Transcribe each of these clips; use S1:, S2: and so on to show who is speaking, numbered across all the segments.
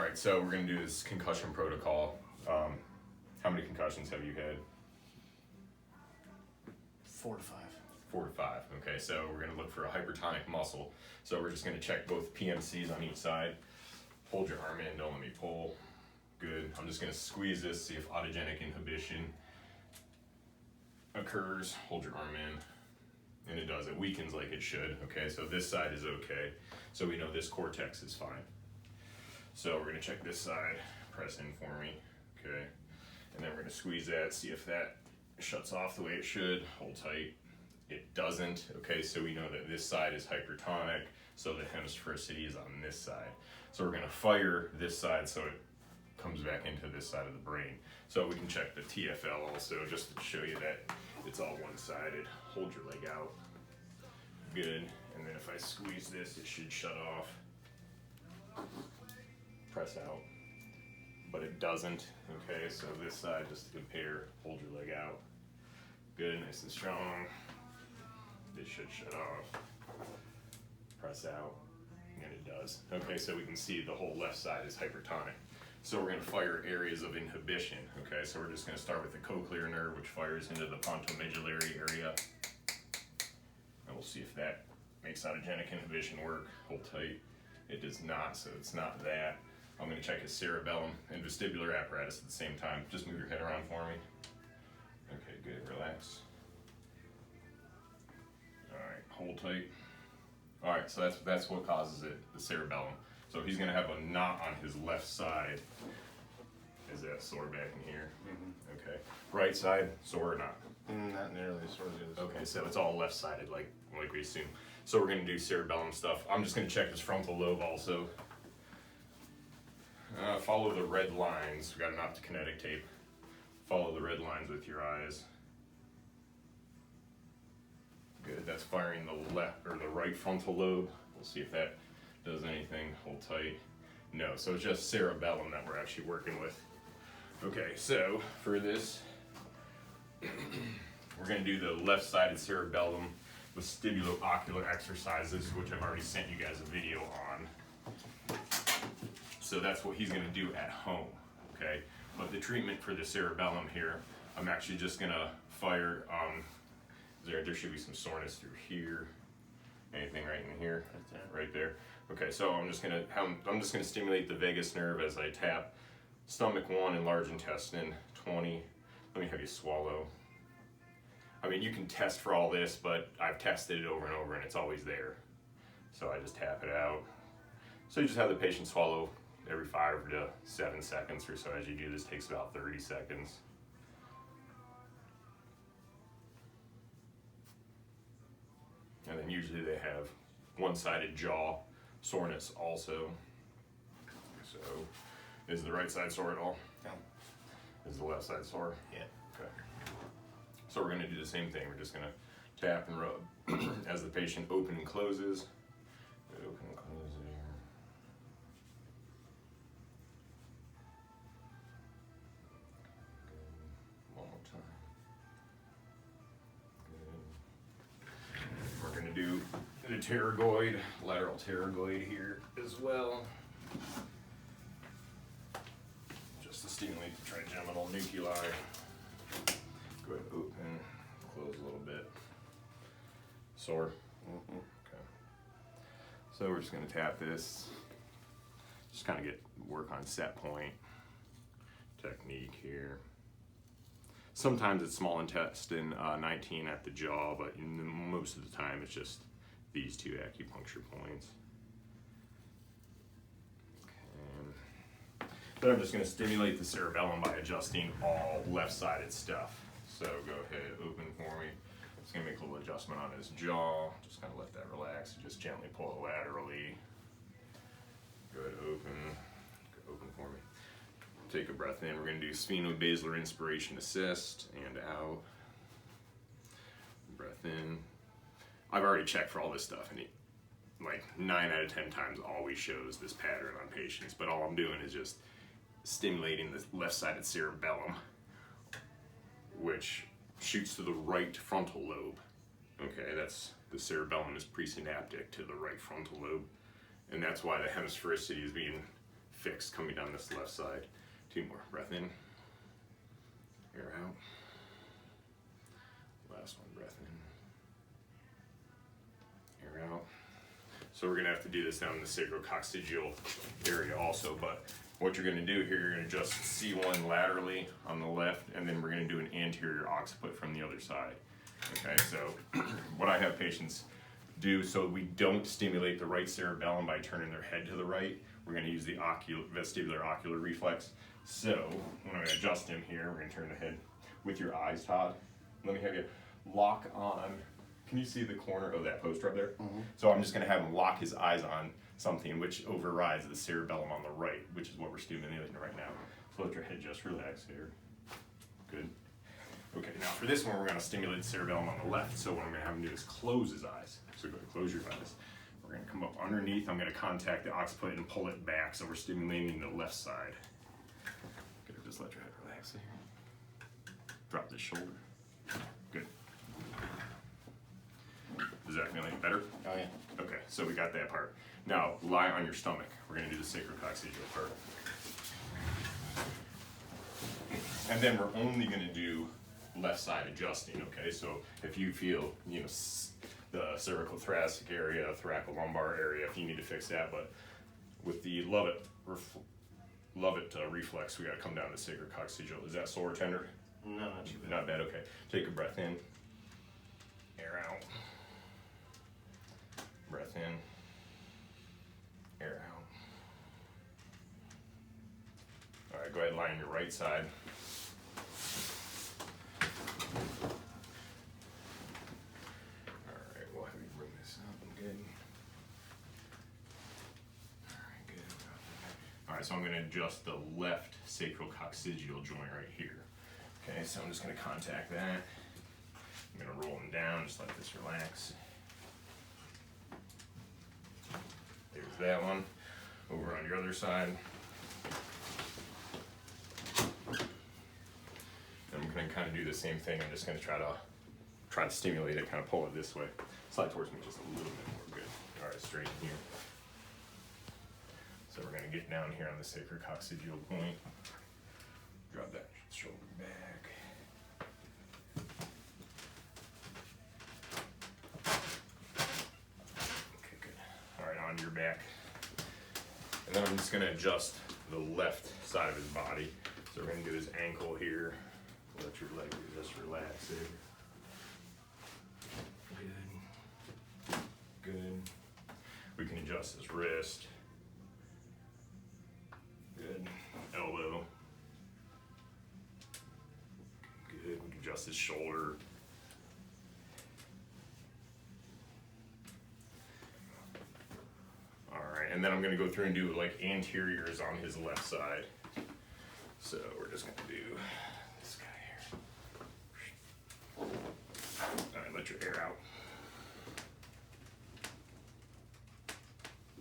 S1: right, so we're gonna do this concussion protocol. How many concussions have you had?
S2: 4 to 5.
S1: 4 to 5. Okay, so we're gonna look for a hypertonic muscle. So we're just gonna check both PMCs on each side. Hold your arm in, don't let me pull. Good. I'm just gonna squeeze this, see if autogenic inhibition occurs. Hold your arm in, and it does. It weakens like it should. Okay, so this side is okay. So we know this cortex is fine. So we're gonna check this side. Press in for me. Okay, and then we're gonna squeeze that, see if that shuts off the way it should. Hold tight. It doesn't. Okay, so we know that this side is hypertonic, so the hemisphericity is on this side. So we're gonna fire this side so it comes back into this side of the brain. So we can check the TFL also, just to show you that it's all one-sided. Hold your leg out. Good. And then if I squeeze this, it should shut off. Press out. But it doesn't. Okay, so this side, just to compare, hold your leg out. Good, nice and strong. This should shut off. Press out, and it does. Okay, so we can see the whole left side is hypertonic. So we're gonna fire areas of inhibition. Okay, so we're just gonna start with the cochlear nerve, which fires into the pontomedullary area. And we'll see if that makes autogenic inhibition work. Hold tight. It does not, so it's not that. I'm gonna check his cerebellum and vestibular apparatus at the same time. Just move your head around for me. Okay, good, relax. All right, hold tight. All right, so that's what causes it, the cerebellum. So he's gonna have a knot on his left side. Is that sore back in here? Mm-hmm. Okay. Right side, sore or not?
S2: Not nearly as sore as the other.
S1: Okay, so it's all left-sided, like we assume. So we're gonna do cerebellum stuff. I'm just gonna check his frontal lobe also. Follow the red lines. We got an optokinetic tape. Follow the red lines with your eyes. Good. That's firing the left or the right frontal lobe. We'll see if that does anything. Hold tight. No. So it's just cerebellum that we're actually working with. Okay. So for this, we're going to do the left-sided cerebellum vestibulo-ocular exercises, which I've already sent you guys a video on. So that's what he's going to do at home, okay? But the treatment for the cerebellum here, I'm actually just going to fire, there should be some soreness through here. Anything right in here? Right there. Okay, so I'm just going to stimulate the vagus nerve as I tap stomach 1 and large intestine 20. Let me have you swallow. I mean, you can test for all this, but I've tested it over and over and it's always there. So I just tap it out. So you just have the patient swallow every 5 to 7 seconds or so as you do this. Takes about 30 seconds. And then usually they have one-sided jaw soreness also. So is the right side sore at all?
S2: No.
S1: Is the left side sore?
S2: Yeah.
S1: Okay. So we're going to do the same thing. We're just going to tap and rub as the patient open and closes. Open and close it here. Good. One more time. Good. We're going to do the pterygoid, lateral pterygoid here as well. Just to stimulate the trigeminal nuclei. Go ahead, open, close a little bit. Sore? Mm-hmm. Okay. So we're just going to tap this. Just kind of work on set point technique here. Sometimes it's small intestine 19 at the jaw, but most of the time it's just these two acupuncture points. Okay. Then I'm just going to stimulate the cerebellum by adjusting all left-sided stuff. So go ahead, open for me. Just going to make a little adjustment on his jaw. Just kind of let that relax. Just gently pull it laterally. Good, open. Good, open for me. Take a breath in. We're going to do spheno-basilar inspiration assist and out. Breath in. I've already checked for all this stuff, and like 9 out of 10 times always shows this pattern on patients, but all I'm doing is just stimulating the left-sided cerebellum, which shoots to the right frontal lobe. Okay, that's the cerebellum is presynaptic to the right frontal lobe, and that's why the hemisphericity is being fixed coming down this left side. 2 more, breath in, air out. Last one, breath in, air out. So we're gonna have to do this down in the sacrococcygeal area also, but what you're gonna do here, you're gonna adjust C1 laterally on the left, and then we're gonna do an anterior occiput from the other side. Okay, so what I have patients do so we don't stimulate the right cerebellum by turning their head to the right, we're gonna use the vestibular ocular reflex. So when I'm gonna adjust him here, we're gonna turn the head with your eyes, Todd. Let me have you lock on. Can you see the corner of that poster up there? Mm-hmm. So I'm just gonna have him lock his eyes on something which overrides the cerebellum on the right, which is what we're stimulating right now. So let your head just relax here. Good. Okay, now for this one, we're gonna stimulate the cerebellum on the left. So what I'm gonna have him do is close his eyes. So go ahead, close your eyes. We're gonna come up underneath. I'm gonna contact the occiput and pull it back. So we're stimulating the left side. Good, just let your head relax here. Drop the shoulder. Good. Does that feel any better?
S2: Oh yeah.
S1: Okay, so we got that part. Now, lie on your stomach. We're gonna do the sacrococcygeal part. And then we're only gonna do left side adjusting, okay? So if you feel, you know, the cervicothoracic area, thoracolumbar area, if you need to fix that, but with the love it reflex, we gotta come down to sacrococcygeal. Is that sore or tender?
S2: No, not too bad.
S1: Not bad, okay. Take a breath in, air out. Breath in, air out. All right, go ahead and lie on your right side. All right, we'll have you bring this up. Good. All right, good. All right, so I'm gonna adjust the left sacrococcygeal joint right here. Okay, so I'm just gonna contact that. I'm gonna roll them down, just let this relax. There's that one. Over on your other side. And I'm gonna kind of do the same thing. I'm just gonna try to stimulate it, kind of pull it this way. Slide towards me just a little bit more. Good. All right, straighten here. So we're gonna get down here on the sacrococcygeal point. Drop that shoulder back. Okay, good. All right, on your back. And then I'm just gonna adjust the left side of his body. So we're gonna do his ankle here. Let your leg just relax there. Good. Good. We can adjust his wrist. Good. Elbow. Good. We can adjust his shoulder. All right, and then I'm gonna go through and do like anteriors on his left side. So we're just gonna do this guy here. All right, let your air out.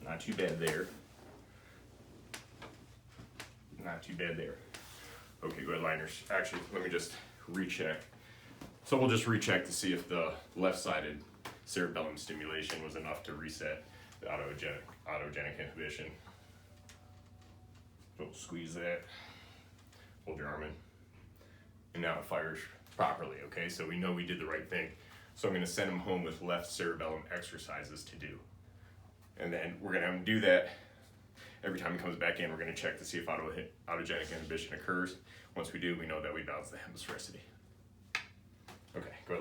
S1: Not too bad there. Not too bad there. Okay, go ahead, liners. Actually, let me just recheck. So we'll just recheck to see if the left-sided cerebellum stimulation was enough to reset the autogenic inhibition. We'll squeeze that. Hold your arm in. And now it fires properly, okay? So we know we did the right thing. So I'm gonna send him home with left cerebellum exercises to do. And then we're gonna have him do that. Every time he comes back in, we're gonna check to see if autogenic inhibition occurs. Once we do, we know that we balance the hemisphericity. Okay, go ahead.